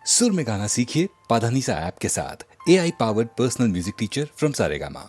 सुर में गाना सीखिए पाधानीसा ऐप के साथ। AI powered personal music teacher from Saregama.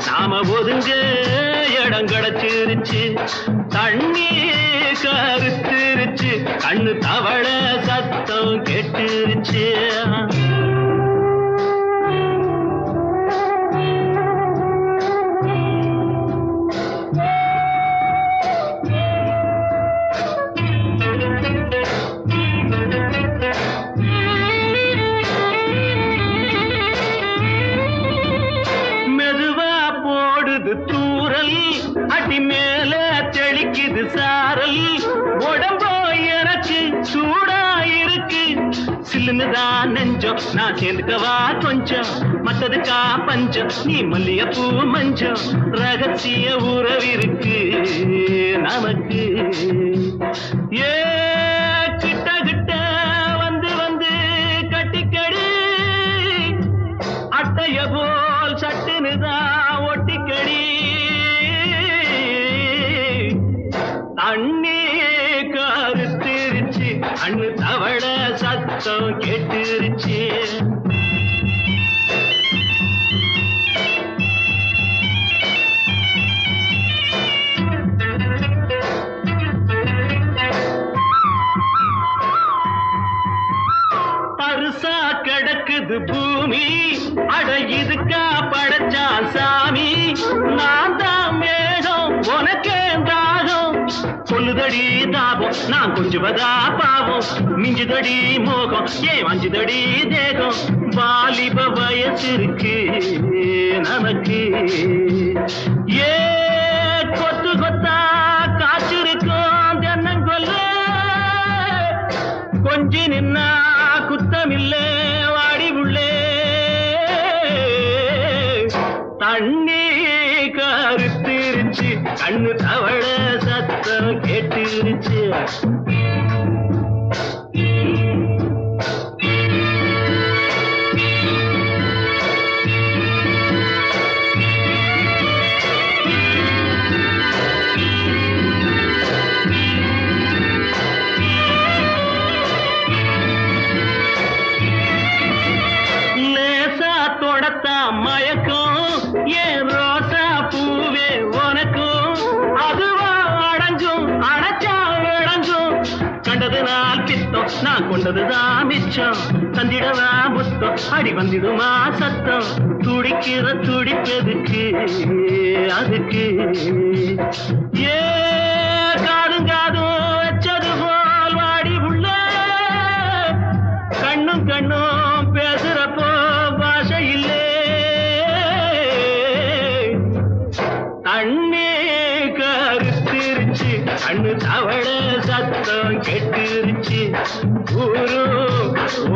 நாம ஒதுங்க இடம் கிடைச்சிருச்சு, தண்ணி கருத்துருச்சு, கண்ணு தவள சத்தம் கெட்டுருச்சு. அடி மேல தெளிக்குது சாரல், உடம்போ எனக்கு சூடா இருக்கு, சில்லுன்னுதான் நெஞ்சம், நான் சேர்ந்துக்கவா கொஞ்சம், மத்ததுக்கா பஞ்சம், நீ மல்லிகைப்பூ மஞ்சம், ரகசிய உறவிருக்கு நமக்கு. ஏ கிட்ட கிட்ட வந்து வந்து கட்டிக்கடி, அட்டைய போல் சட்டுனுதான் ஒட்டிக்கடி, தண்ணி கருத்துருச்சு, கண்ணு தவள சத்தம் கேட்டுருச்சு. பருசா கிடக்குது பூமி, அட இதுக்கா படைச்சா சாமி, நான் தான் மேகம் உனக்கே தாகம், சொல்லுதடி தாபம் நான் கொஞ்சுவதா பாவம், மிஞ்சுதடி மோகம் ஏன் வஞ்சுதடி தேகம், வாலிப வயசு இருக்கு நமக்கு. ஏ கொத்து கொத்தா காய்ச்சிருக்கும் தென்னங்கொல்ல, கொஞ்சி நின்னா குத்தமில்லே வாடி உள்ளே, தண்ணி கருத்திருச்சு, கண்ணு தவள சத்தம் கேட்டுருச்சு. மயக்கம் ஏன் ரோசா பூவே உனக்கும், அதுவா அடங்கும் அடைச்சா விளங்கும், கண்டது நாள் பித்தம் நான் கொண்டதுதான் மிச்சம், தந்திடவா முத்தம் அடி வந்திடுமா சத்தம், துடிக்கிற துடிப்பதுக்கு அதுக்கு. ஏ காதும் காதும் வச்சது போல் வாடி உள்ள, கண்ணும் கண்ணும் பேசுறப்போ பாஷை இல்லை, தண்ணி கருத்திருச்சு, கண்ணு தவள சத்தம் கெட்டுருச்சு, ஊரு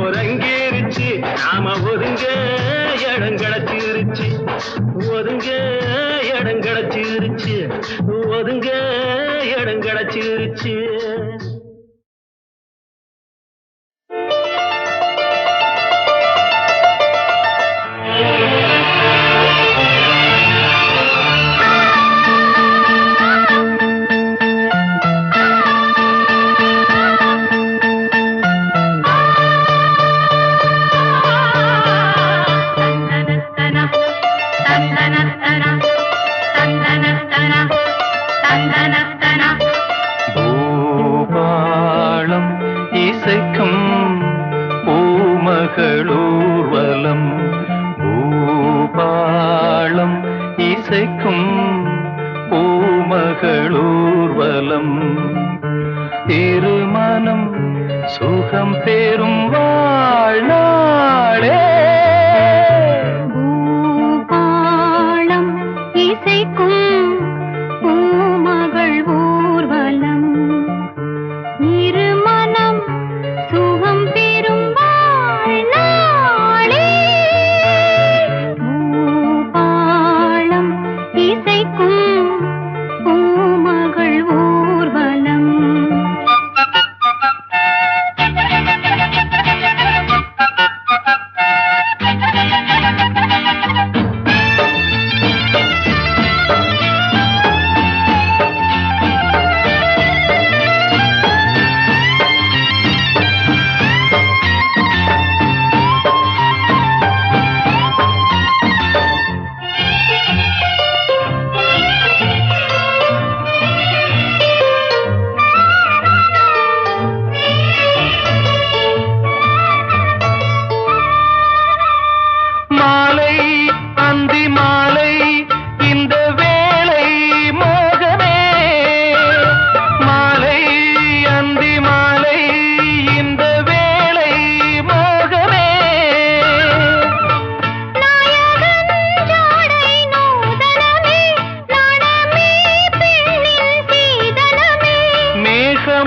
உறங்கிருச்சு, நாம ஒதுங்க இடம் கிடைச்சிருச்சு, ஒதுங்க இடம் கிடைச்சிருச்சு, ஒதுங்க இடம் கிடைச்சிருச்சு. பூமகளூர்வலம் பூபாளம் இசைக்கும் பூமகளூர்வலம் பூமகளூர்வலம் திருமணம் சுகம் பெறும் வாழ்நாளே பூபாளம் இசைக்கும் பூமகள் ஊர்வலம் இருமனம் சுகம் பெறும் வாழ்நாளே பூபாளம் இசைக்கும் பூமகள் ஊர்வலம்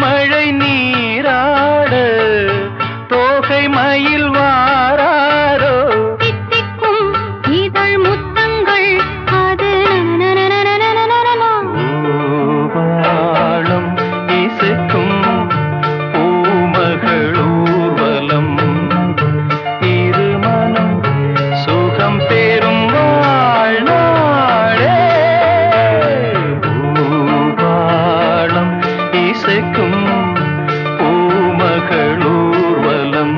மழை நீராட தோகை மயில் வாராரோ தித்திக்கும் இதழ் முத்தங்கள் அது பூபாளம் இசைக்கும் பூமகளூர்வலம் இருமனம் சுகம் பெறும் வாழ்நாளே பூபாளம் இசைக்கும் பூமகளூர்வலம்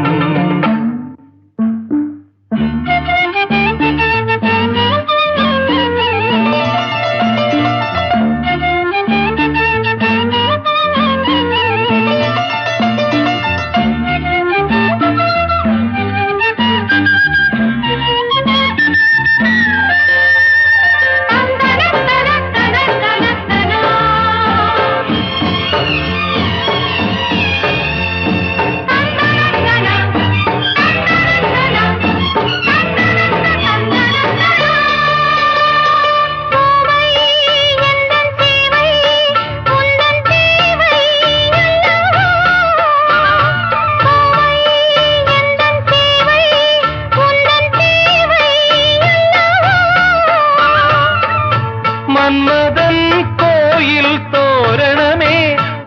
மன்மதன் கோயில் தோரணமே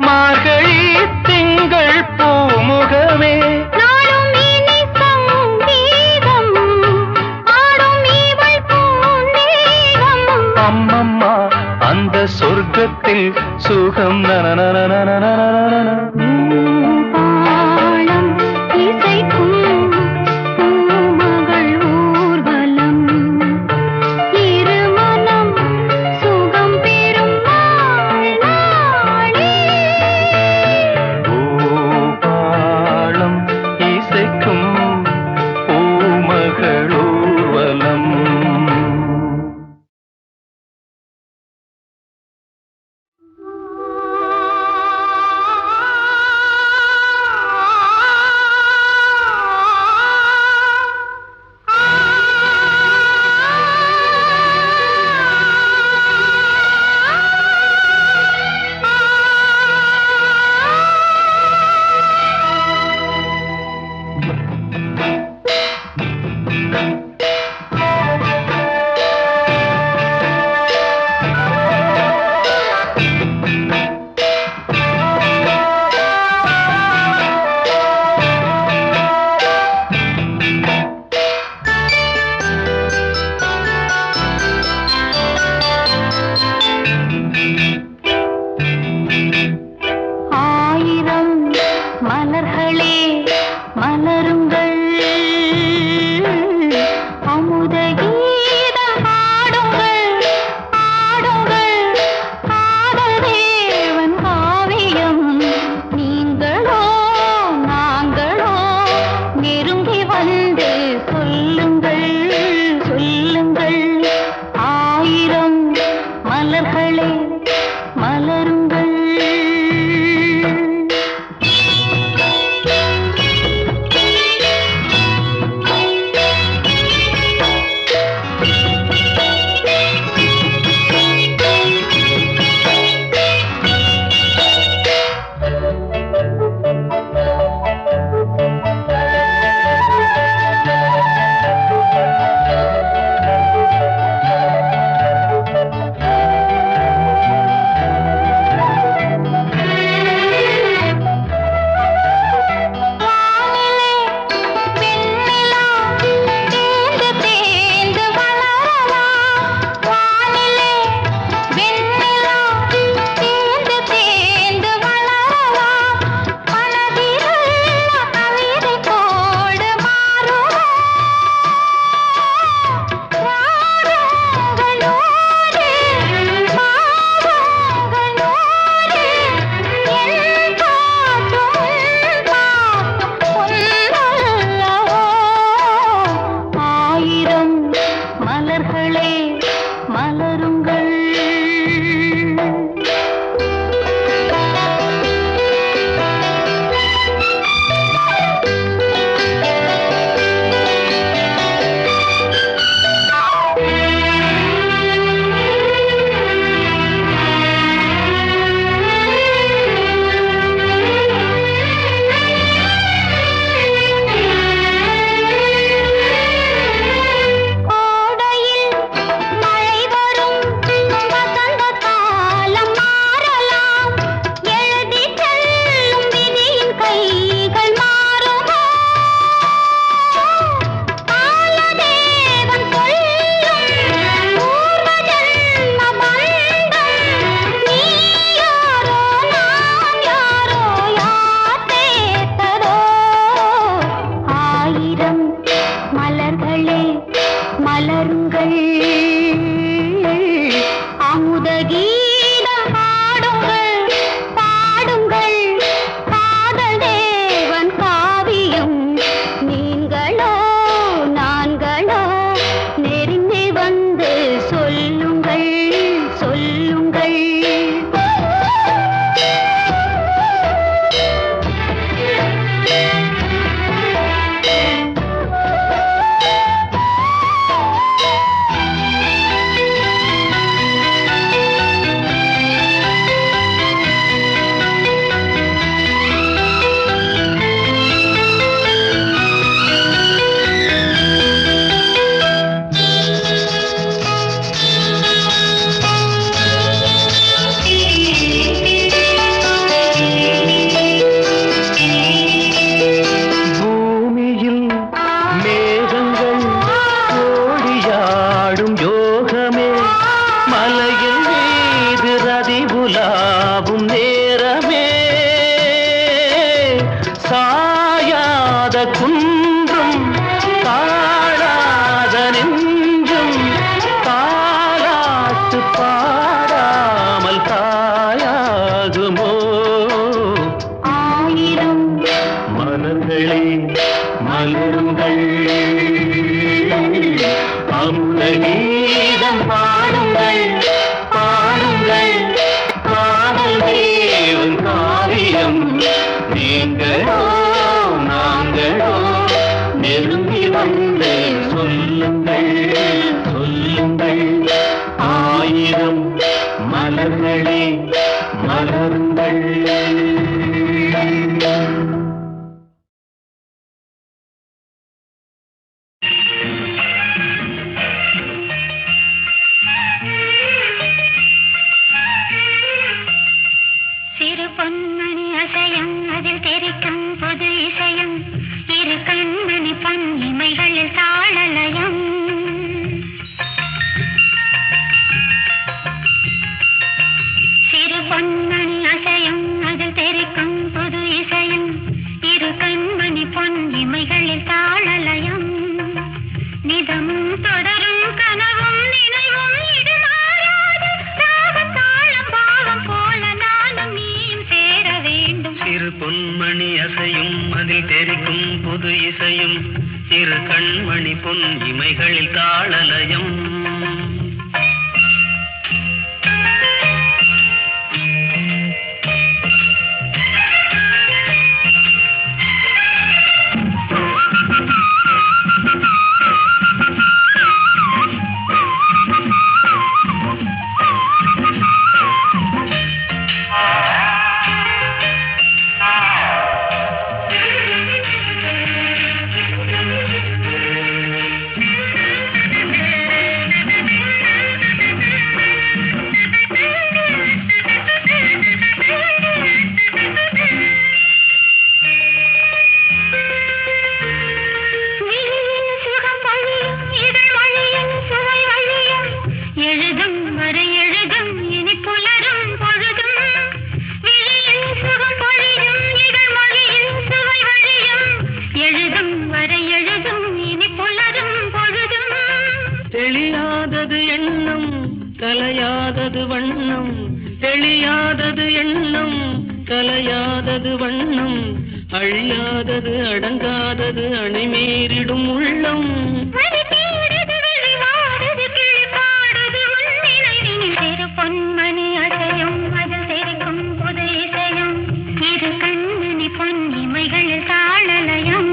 மார்கழி திங்கள் பூமுகமே நாளும் இனி சங்கீதம் ஆடும் இவள் பூந்தேகம் அம்மம்மா அந்த சொர்க்கத்தில் சுகம் பூபாளம் இசைக்கும் பூமகள் ஊர்வலம் இருமனம் சுகம் பெறும் வாழ்நாளே பூபாளம் இசைக்கும் பூமகளூர்வலம் ஆ உலாவும் நேரமே சாயாத குன்றும் தாழாத நெஞ்சும் தாலாட்டு பாடாமல் தாயாகுமோ ஆயிரம் மலர்களே மலருங்கள் அமுத கீதம் பாடுங்கள் பாடுங்கள் காதல் தேவன் காவியம் நீங்களோ நாங்களோ நெருங்கி வந்து சொல்லுங்கள் சொல்லுங்கள் ஆயிரம் மலர்களே மலருங்கள் சிறு பொன்மணி அசையும் அதில் தெரிக்கும் பொது இசையும் இரு கண்மணி பொன் இமைகளில் தாளலயம் சிறு பொன்மணி அசையும் அதில் தெரிக்கும் பொது இசையும் இரு கண்மணி பொன் இமைகளில் தாளலயம் நிதமும் தொடரும் கனவும் நினைவும் இது மாறாது ராகம் தாளம் பாவம் போல நானும் நீயும் சேர வேண்டும் சிறு பொன்மணி அசையும் அதில் தெரிக்கும் புது இசையும் இரு கண்மணி பொன் இமைகளில் தாளலயம் தெளியாதது எண்ணம் கலையாதது வண்ணம் தெளியாதது எண்ணம் கலையாதது வண்ணம் அழியாதது அடங்காதது அணைமீறிடும் உள்ளம் பொன்மணி அசையும் அதில் தெரிக்கும் புது இசையும் இரு கண்மணி பொன் இமைகளில் தாளலயம்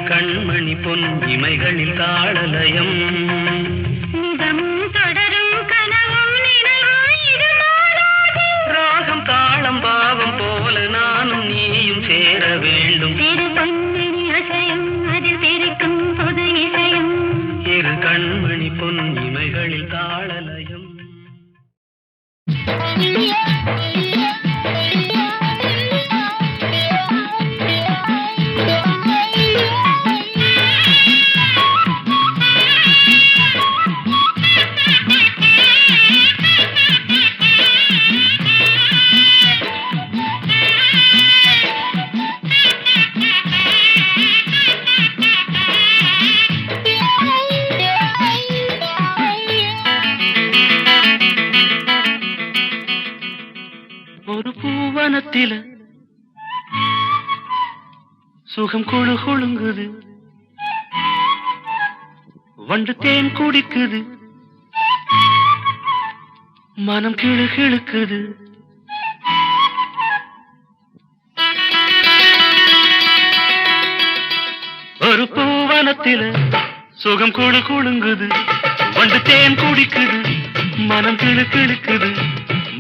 கண்மணி பொன் இமைகளில் தாளலயம் நிதமும் தொடரும் கனவும் நினைவும் இது மாறாது ராகம் தாளம் பாவம் போல நானும் நீயும் சேர வேண்டும் சிறு பொன்மணி அசையும் அதில் தெரிக்கும் பொது இசையும் இரு கண்மணி பொன் இமைகளில் தாளலயம் பூவனத்தில சுகம் குழு குழுங்குது, வண்டு தேன் குடிக்குது, மனம் கிழு கிழுக்குது. ஒரு பூவனத்தில சுகம் குழு குழுங்குது, வண்டு தேன் குடிக்குது, மனம் கிழு கிழுக்குது.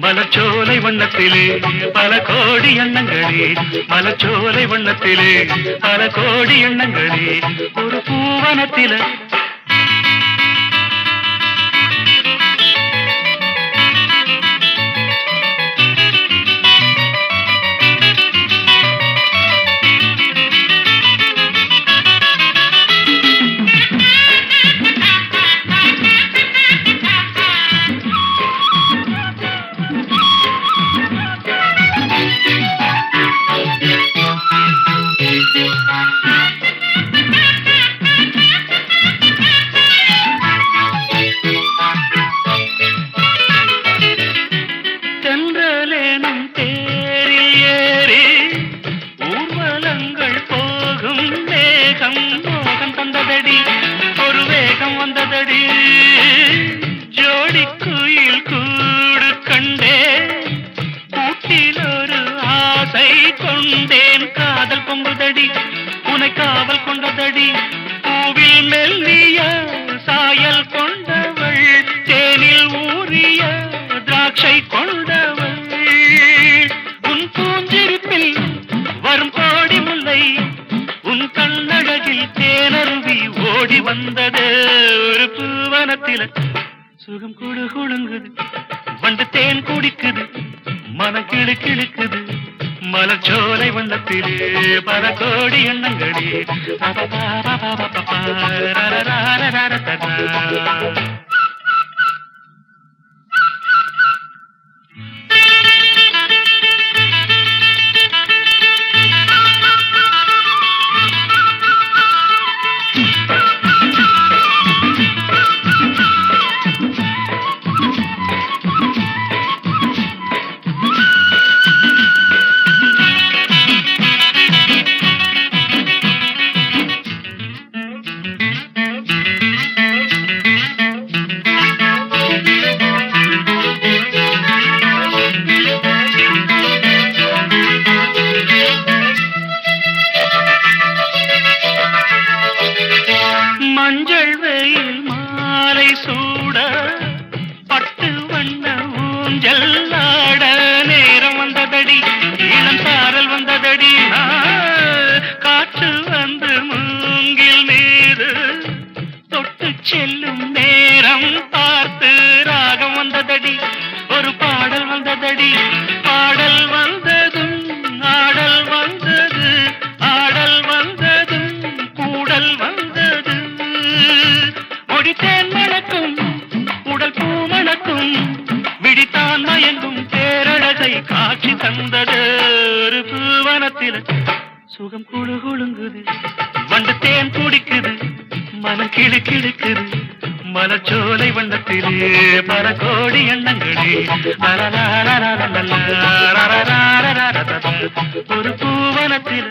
மலச்சோலை வண்ணத்திலே பல கோடி எண்ணங்களே, மலச்சோலை வண்ணத்திலே பல கோடி எண்ணங்களே. ஒரு பூவனத்தில காவல் கொண்டதடி. பூவில் மெல்லிய சாயல் கொண்டவள், தேனில் ஊறிய திராட்சை கொண்டவள். உன் பூஞ்சிருப்பில் வரும் கோடி முல்லை, உன் கண்ணழகில் தேனருவி ஓடி வந்தது. ஒரு பூவனத்தில சுகம் குழு குழுங்குது, வண்டு தேன் குடிக்குது, மனம் கிழு கிழுக்குது. மலச்சோலை வண்ணத்திலே பல கோடி எண்ணங்களே. மஞ்சள் வெயில் மாலை சூட, பட்டு வண்ண ஊஞ்சல் ஆட நேரம் வந்ததடி, இளம் சாரல் வந்ததடி. காற்று வந்து மூங்கில் மீது தொட்டு செல்லும் நேரம் பார்த்து ராகம் வந்ததடி. ஒரு பாடல் வந்ததடி, பாடல் வந்ததும் ஆடல் வந்தது, ஆடல் வந்ததும் கூடல் வந்தது. முடித்தேன் மணக்கும் உடல் பூ மணக்கும், விடித்தான் மயங்கும் பேரழகை காட்சி தந்தது. ஒரு பூவனத்தில சுகம் குழு குழுங்குது, வண்டு தேன் குடிக்குது, மனம் கிழு கிழுக்குது. மலச்சோலை வண்ணத்திலே பல கோடி எண்ணங்களே. ஒரு பூவனத்தில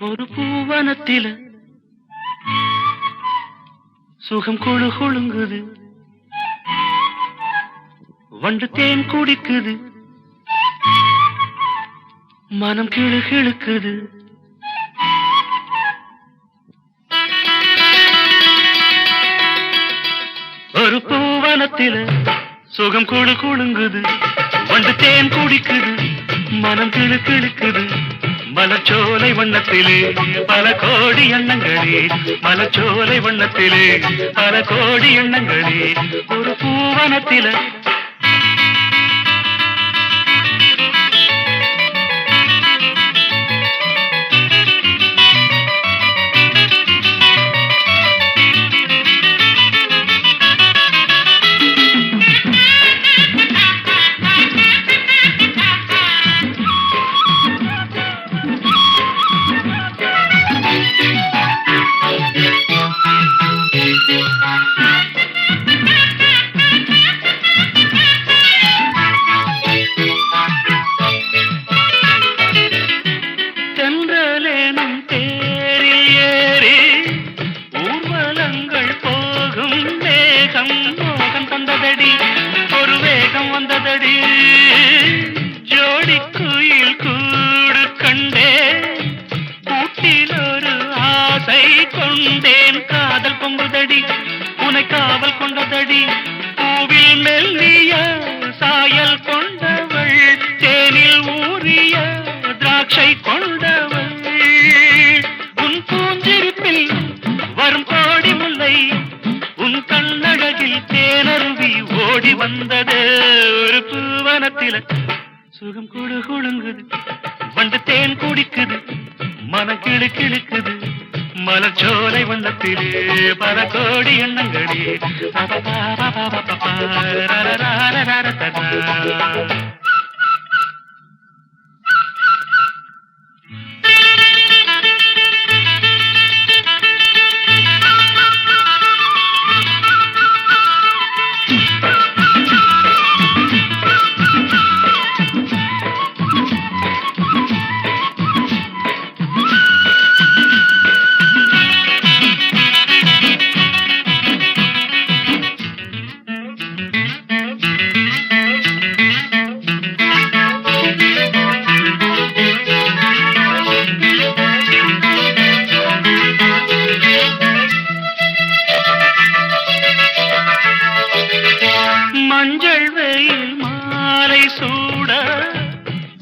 ஒரு பூவனத்தில சுகம் குழு குழுங்குது, வண்டு தேன் குடிக்குது, மனம் கிழு கிழுக்குது. ஒரு பூவனத்தில சுகம் குழு குழுங்குது, வண்டு தேன் குடிக்குது, மனம் கிழு கிழுக்குது. மலச்சோலை வண்ணத்திலே பல கோடி எண்ணங்களே, மலச்சோலை வண்ணத்திலே பல கோடி எண்ணங்களே, ஒரு பூவனத்திலே ஒரு வேகம் வந்ததடி, ஜோடி குயில் கூடு கண்டே, கூட்டில் ஒரு ஆசை கொண்டேன், காதல் பொங்குதடி, உனை காவல் கொண்டதடி, பூவில் மெல்லிய சாயல் கொண்டவள், தேனில் ஊறிய திராட்சை கொண்டவள், உன் பூஞ்சிரிப்பில் வரும் கோடி முல்லை, உன் கண்ணழகில் தேனருவி ஓடி வந்தது, ஒரு பூவனத்தில சுகம் குடு குடுங்குது, வண்டு தேன் குடிக்குது, மனம் கிளு கிளுக்குது, மலச்சோலை வண்ணத்திலே பல கோடி எண்ணங்களே. மஞ்சள் வெயில் மாலை சூட,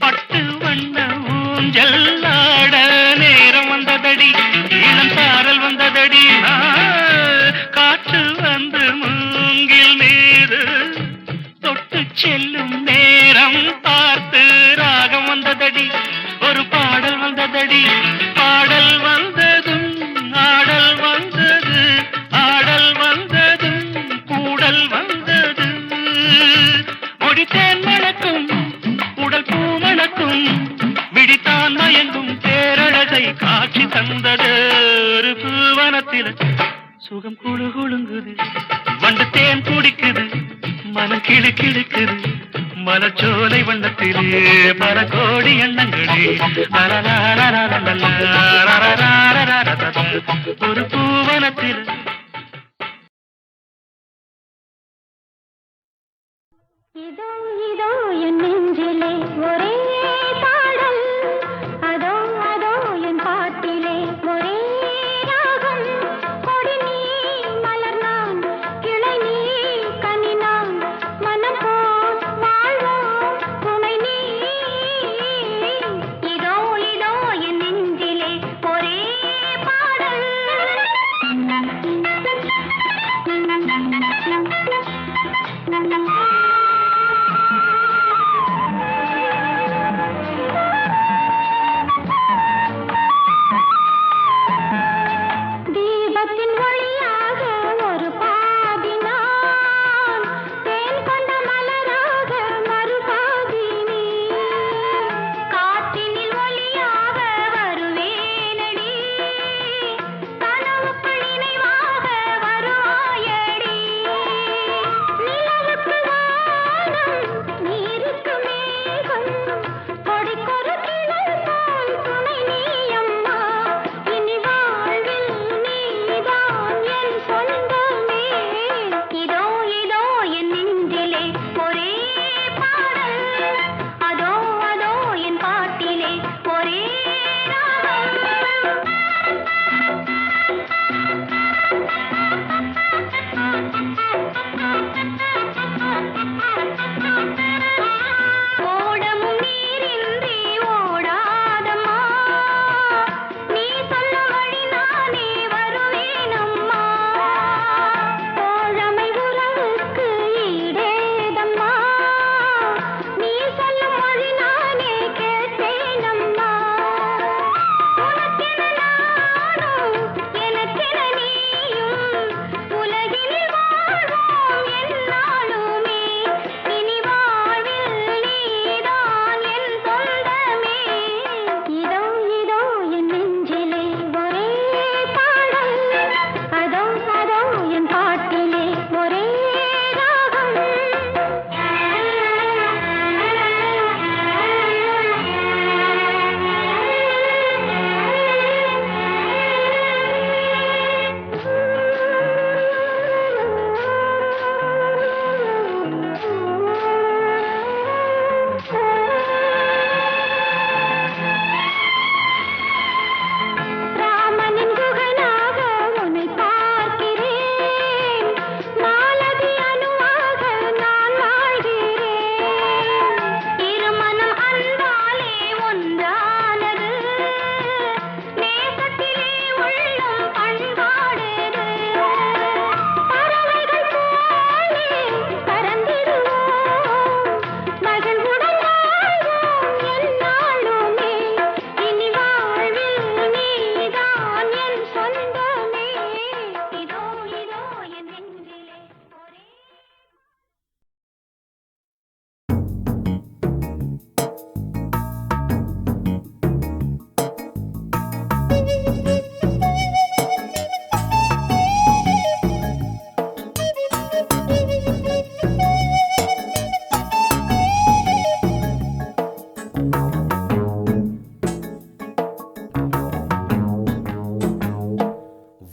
பட்டு வண்ண ஊஞ்சல் ஆட, நேரம் வந்ததடி, இளம் சாரல் வந்ததடி, காற்று வந்து மூங்கில் மீது தொட்டு செல்லும் நேரம் பார்த்து ராகம் வந்ததடி, ஒரு பாடல் வந்ததடி, பாடல் வந்ததும் ஆடல் வந்தது, ஆடல் வந்ததும் கூடல் வந்தது, முடித்தேன் மணக்கும் உடல் பூ மணக்கும், விடித்தான் மயங்கும் பேரழகை காட்சி தந்தது, ஒரு பூவனத்தில் சுகம் குழு குழுங்குது, வண்டு தேன் குடிக்குது, மனம் கிளு கிளுக்குது, மலச்சோலை வண்ணத்திலே பல கோடி எண்ணங்களே, ஒரு பூவனத்தில். இதோ இதோ என் நெஞ்சிலே ஒரே பாடல், அதோ அதோ என் பாட்டிலே ஒரே ராகம், கொடி நீ மலர் நான், கிளை நீ கனி நான், மனம் போல் வாழ்வோம் துணை நீ, இதோ இதோ என் நெஞ்சிலே ஒரே பாடல்.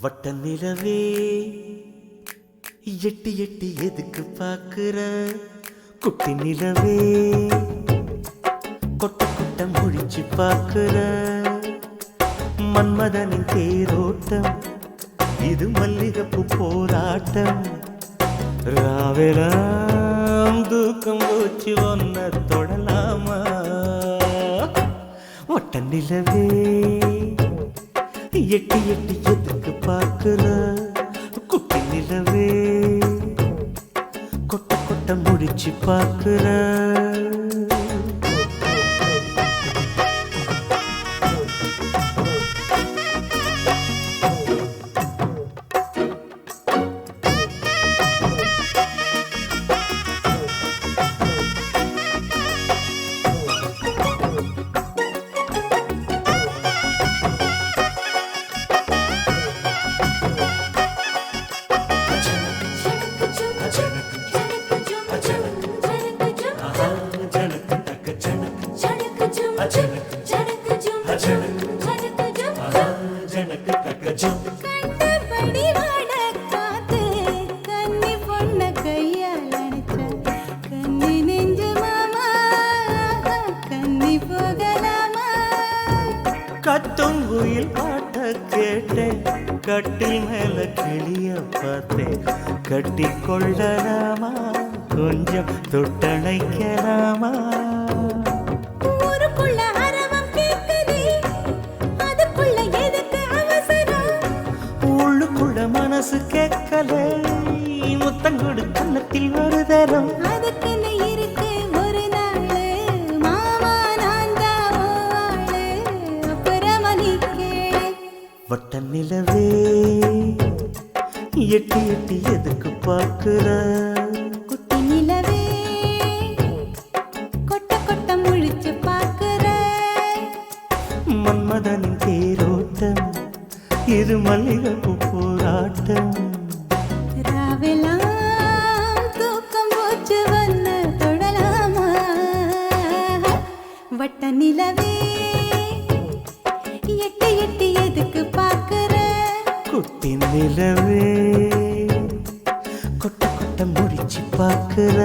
வட்ட நிலவே எட்டி எட்டி எதுக்கு பாக்குற குட்டி நிலவே கொட்ட கொட்ட முடிச்சு பாக்குற மன்மதனின் தேரோட்டம் இது மல்லிகைப்பூ போராட்டம் ராவெலாம் தூக்கம் போச்சு ஒன்ன தொடலாமா ஒட்ட நிலவே எட்டி எட்டி எதுக்கு பார்க்கிற குட்டி நிலவே கொட்ட கொட்ட முடிச்சு பார்க்கிற கத்தும் குயில் பாட்ட கேட்டேன் கட்டில் மேல கிளிய பார்த்தேன் கட்டி கொள்ளலாமா கொஞ்சம் தொட்டணைக்கலாமா ஊருக்குள்ள அரவம் கேக்குதே அதுக்குள்ள எதுக்கு அவசரம் உள்ளுக்குள்ள மனசு கேட்கல முத்தங்கொடு கன்னத்தில் ஒரு தரம் அதுக்குன்னு இருக்கு ஒரு நாளு மாமா நான் தான் ஆளு அப்புறமா நீ கேளு வட்ட நிலவே எட்டி எட்டி எதுக்கு பார்க்கிற குட்டி நிலவே கொட்ட கொட்ட முழிச்சு பாக்குற மன்மதனின் தேரோட்டம் இது மல்லிகைப்பூ போராட்டம் ராவெல்லாம் தூக்கம் போச்சு வந்து தொடலாமா வட்ட நிலவே எட்டி எட்டி எதுக்கு பாக்குற குட்டி நிலவே கொட்ட கொட்ட முடிச்சு பார்க்கிற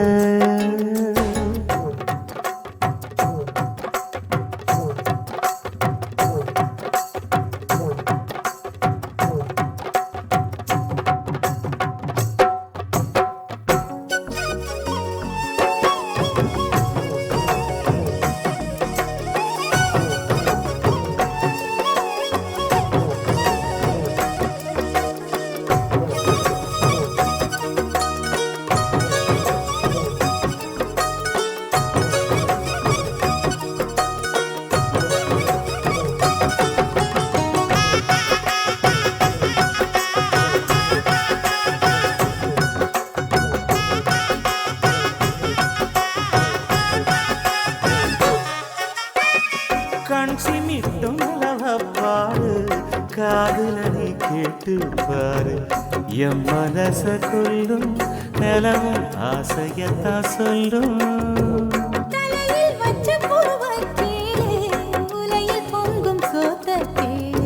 கண் சிமிட்டும் நிலவப்பாரு காதுல நீ கேட்டு பாரு என் மனச கொள்ளும் நிலவும் ஆசையத்தான் சொல்லும் தலையில் வச்ச பூவ கேளு உலையில் பொங்கும் சோத்த கேளு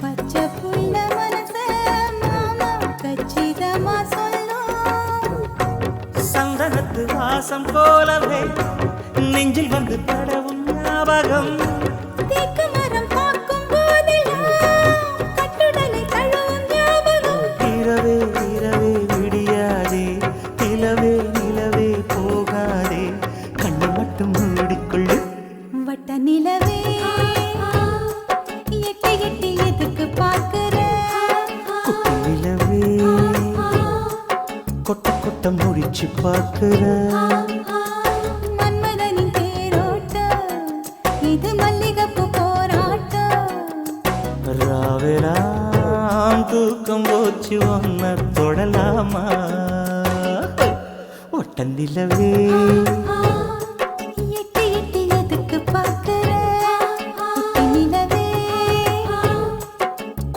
பச்சை புள்ள மனச மாமா கச்சிதமா சொல்லும் சந்தனத்து வாசம் போலவே நெஞ்சில் வந்து படவும் ஞாபகம் தேக்கு மரம் பார்க்கும் போதெல்லாம் கட்டுடலை தழுவும் ஞாபகம் இரவே இரவே விடியாதே நிலவே நிலவே போகாதே கண்ணை மட்டும் மூடிக்கொள்ளு வட்ட நிலவே எட்டி எட்டி எதுக்கு பார்க்கிற குட்டி நிலவே கொட்ட கொட்ட முடிச்சு பார்க்கிற மன்மதனின் தேரோட்டம் இது மல்லிகைப்பூ போராட்டம் ராவெலாம் தூக்கம் போச்சு ஒன்ன தொடலாமா ஒட்ட நிலவே எட்டி எட்டி எதுக்கு பார்க்கிற குட்டி நிலவே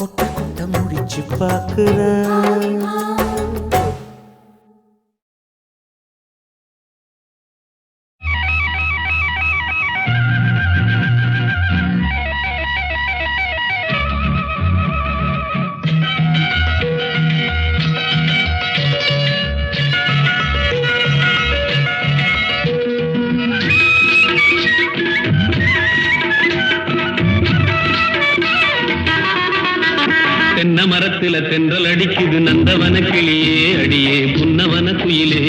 கொட்ட கொட்ட முடிச்சு பார்க்கிற தென்ன மரத்துல தென்றல் அடிக்குது நந்தவன கிளியே அடியே புன்னவன குயிலே.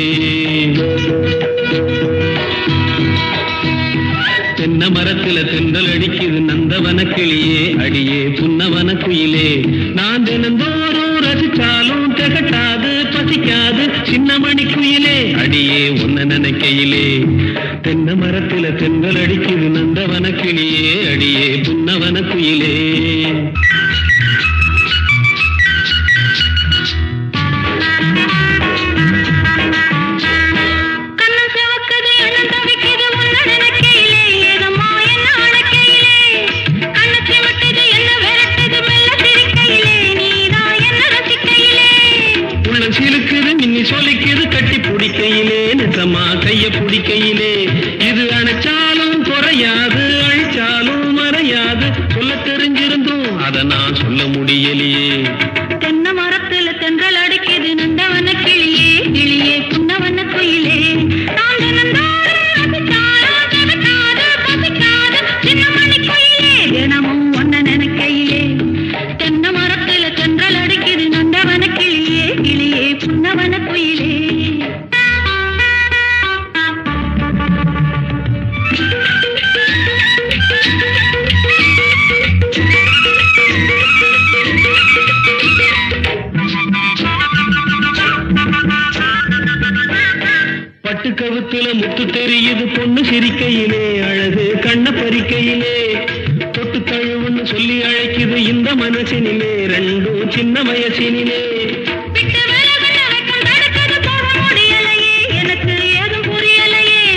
தென்ன மரத்துல தென்றல் அடிக்குது நந்தவன கிளியே அடியே புன்னவன குயிலே. நான் தினந்தோறும் ரசிச்சாலும் திகட்டாது பசிக்காது சின்னமணி குயிலே அடியே உன்ன நினைக்கையிலே. தென்ன மரத்துல தென்றல் அடிக்குது நந்தவன கிளியே அடியே புன்னவன குயிலே. கைய பிடிக்கையிலே இது அணைச்சாலும் குறையாது அழிச்சாலும் மறையாது சொல்ல தெரிஞ்சிருந்தும் அதை நான் சொல்ல முடியலையே. தென்னை மரத்துல தென்றல் அடிக்குது நந்தவன கிளியே கிளியே புன்னவன குயிலே. நான் சின்னமணி குயிலே தினமும் ஒன்ன நினைக்கையிலே. தென்னை மரத்துல தென்றல் அடிக்குது நந்தவன கிளியே கிளியே புன்னவன குயிலே. கவுத்துல முத்து தெரியுது பொண்ணு சிரிக்கையிலே அழகு கண்ண பறிக்கையிலே. தொட்டு தழுவுன்னு சொல்லி அழைக்குது இந்த மனசினிலே ரெண்டும் சின்ன வயசினிலே. எனக்கு ஏதும் புரியலையே.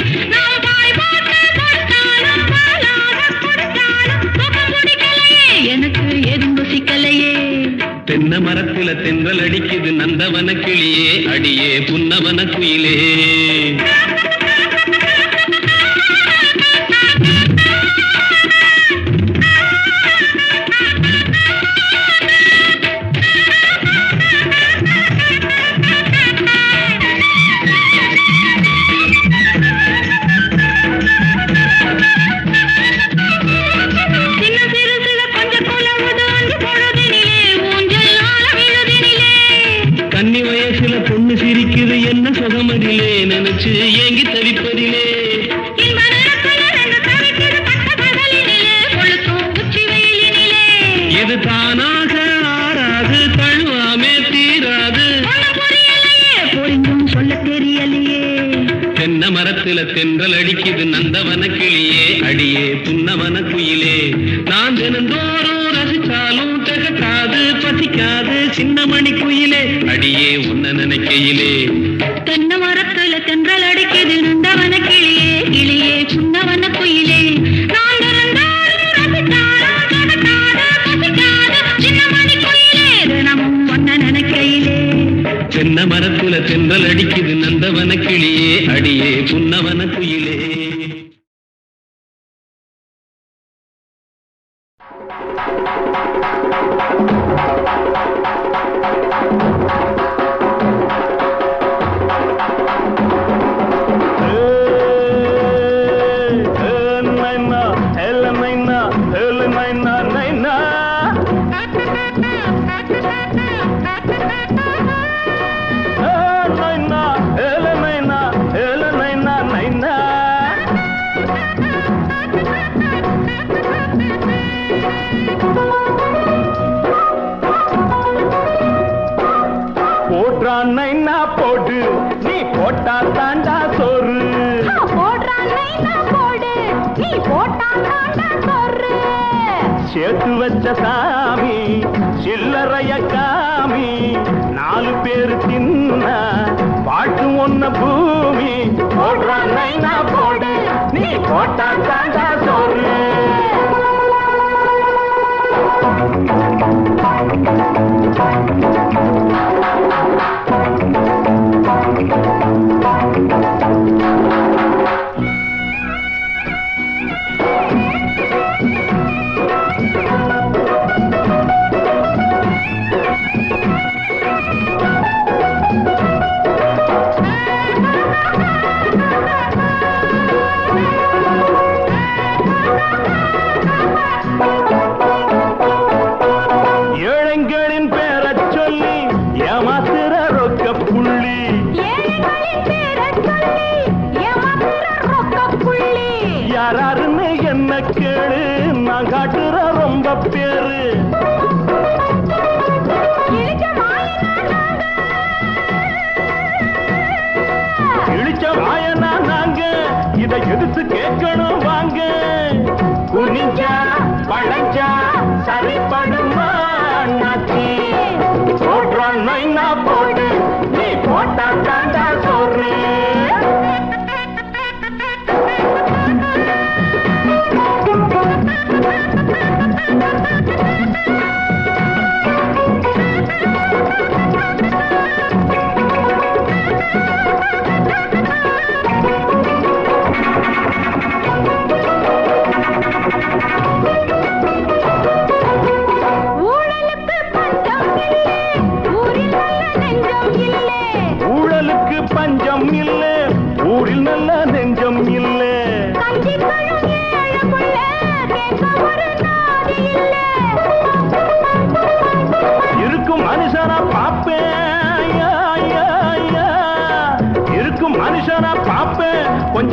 எனக்கு ஏதும் ருசிக்கலையே. தென்ன மரத்துல தென்றல் அடிக்குது நந்தவன கிளியே அடியே புன்னவன குயிலே. கன்னி வயசுல பொண்ணு சிரிக்குது என்ன சுகமதிலே நினைச்சு ஏங்கி தவிப்பதிலே. இது தானாக ஆறாது தழுவாமே தீராது சொல்ல தெரியலையே. தென்ன மரத்துல தென்றல் அடிக்குது நந்தவன கிளியே அடியே புன்னவன குயிலே. நான் தினந்தோறும் ரசிச்சாலும் திகட்டாது பசிக்காது சின்னமணி குயிலே அடியே உன்ன நினைக்கையிலே. தென்னை மரத்துல தென்றல் அடிக்குது நந்தவன கிளியே கிளியே புன்னவன குயிலே. நான் சின்னமணி குயிலே தினமும் ஒன்ன நினைக்கையிலே. தென்ன மரத்துல தென்றல் அடிக்குது நந்தவன கிளியே அடியே புன்னவன குயிலே. போடுறான் போடு நீ போட்டா தாண்டா சோறு. போடு நீ போட்டா தாண்டா சோறு. சேர்த்து வச்ச சாமி சில்லறைய காமி 4 பேரு தின்ன பாட்டு ஒன்ன பூமி. போடுறான் போடு நீ போட்டா தாண்டா சோறு.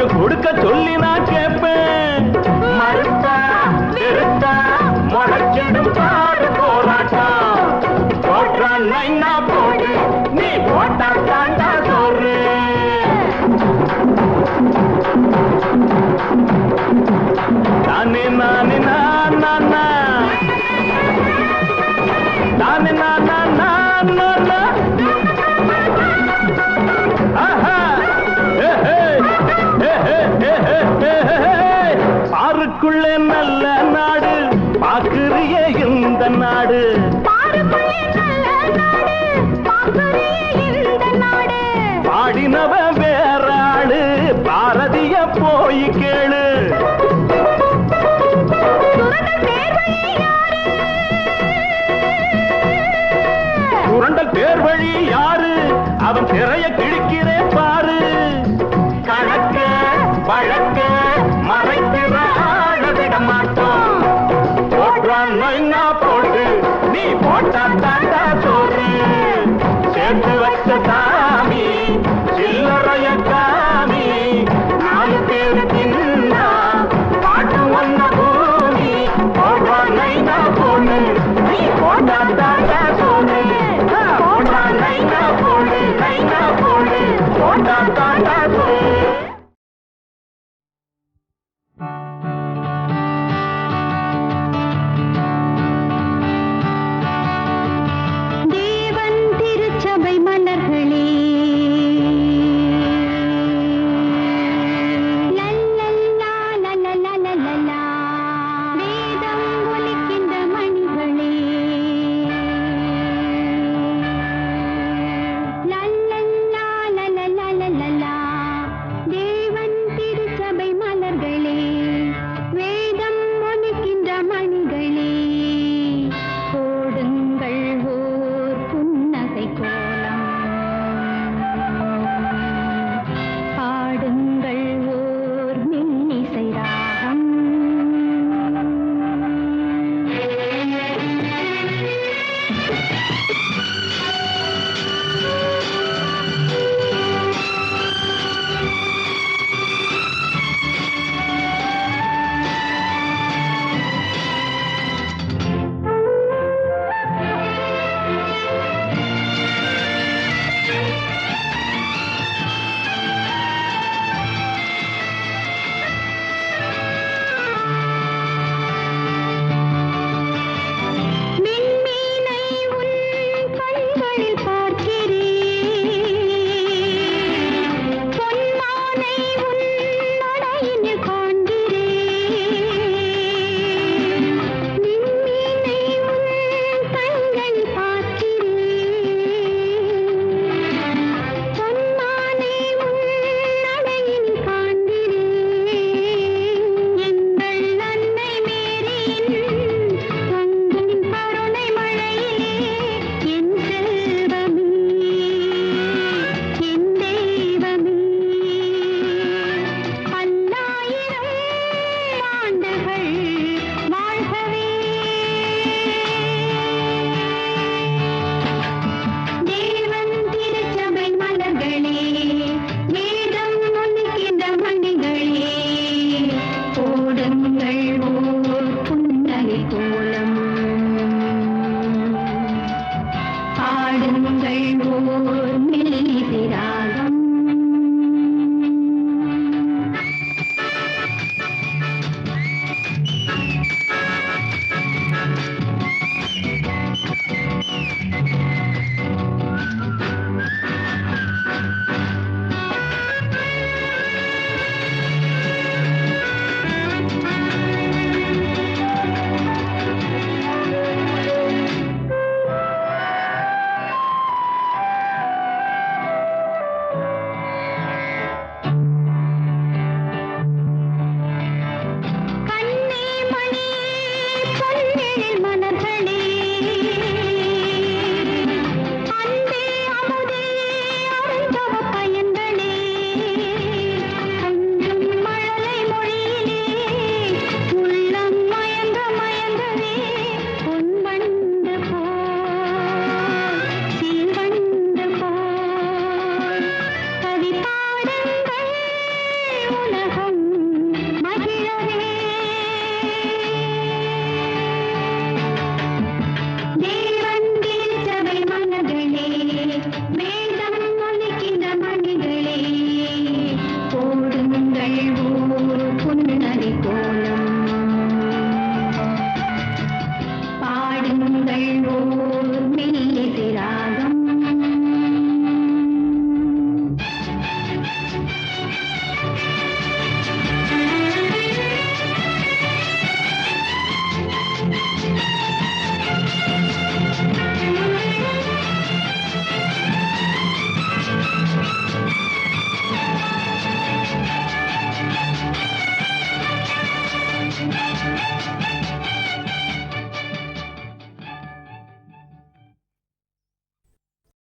உனக்கு கொடுக்க சொல்லி நான் கேட்பேன். மறுத்தா திருத்தா முளைச்சிடும் பாடு போராட்டம். போட்டான் நைனா போடு, நீ போட்டா தாண்டா சோறு. தானே நானே நான் தானே நான் பாருக்குள்ளே நல்ல நாடு பாக்குறிய இந்த நாடு. பாடினவ வேறாளு பாரதிய போய் கேளு. சுரண்டல் பேர் வழி யாரு அவன் திரைய கிழிக்கிறே பாரு. கணக்க வழக்க மறைக்கிற ஆள விட மாட்டோம். போட்டான் நைனா போட்டு நீ போட்டா தாண்டா சோறு. சேர்த்து வச்ச சாமி சில்லறைய காமி 4 பேரு தின்னா பாட்டு ஒன்ன பூமி. போட்டான் நைனா போட்டு நீ போட்டா தாண்டா சோறு. போட்டான் நைனா போடு போட்டா தாண்டா சோறு. தேவன் திருச்சபை மலர்களே லல்லல்லா லல்லல்லா வேதம் ஒலிக்கின்ற மணிகளே லல்லல்லா லல்லல்லா தேவன் திருச்சபை மலர்களே வேதம் ஒலிக்கின்ற மணிகளே போடுங்கள் ஓர் புன்னகை கோலம் பாடுங்கள் ஓர் மெல்லிசை ராகம் மின்மீனை உன் கண்களில் பார்க்கிறேன் பொன்மானை உன் நடையினில் காண்கிறேன் மின்மீனை உன் கண்களில் பார்க்கிறேன் பொன்மானை உன் நடையினில் காண்கிறேன் எங்கள் அன்னை மேரியின் பொங்கின் கருணை மழையிலே என் செல்வமே என் தெய்வமே பல்லாயிரம் ஆண்டுகள் வாழ்கவே. தேவன் திருச்சபை மலர்களே வேதம் ஒலிக்கின்ற மணிகளே போடுங்கள் ஓர் புன்னகை கோலம் பாடுங்கள் ஓர் மெல்லிசை ராகம். திங்கள் ஓர் மெல்லிசை